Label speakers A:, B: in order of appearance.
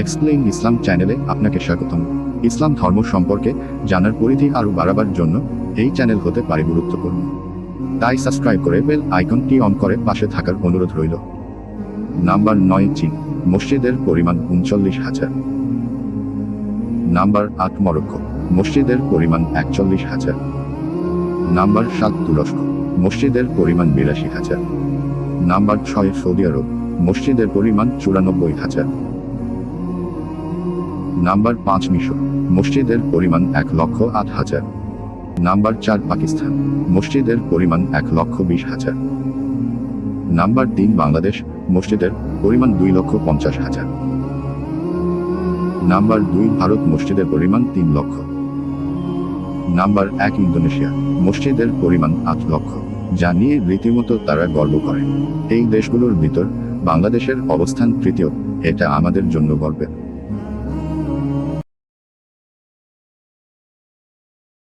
A: Explain ইসলাম চ্যানেলে আপনাকে স্বাগতম। ইসলাম ধর্ম সম্পর্কে জানার পরিধি আরও বাড়াবার জন্য এই চ্যানেল হতে পারে গুরুত্বপূর্ণ। তাই সাবস্ক্রাইব করে বেল আইকনটি অন করে পাশে থাকার অনুরোধ রইল। নাম্বার 9, চীন। মসজিদের পরিমাণ 39,000। Number 8, Morocco. মসজিদের পরিমাণ 41,000। নাম্বার 7, তুরস্ক। মসজিদের পরিমাণ 82,000। নাম্বার 6, সৌদি আরব। মসজিদের পরিমাণ 94,000। নাম্বার 5, মিশর। মসজিদের পরিমাণ 1,08,000। নাম্বার 4, পাকিস্তান। মসজিদের পরিমাণ 1,20,000। নাম্বার 3, বাংলাদেশ। মসজিদের পরিমাণ 2,50,000। নাম্বার 2, ভারত। মসজিদের পরিমাণ 3 লক্ষ। Number 1, Indonesia. মসজিদের পরিমাণ 8 লক্ষ, যা নিয়ে রীতিমতো তারা গর্ব করে। এই দেশগুলোর ভিতর বাংলাদেশের অবস্থান তৃতীয়, এটা আমাদের জন্য গর্বের।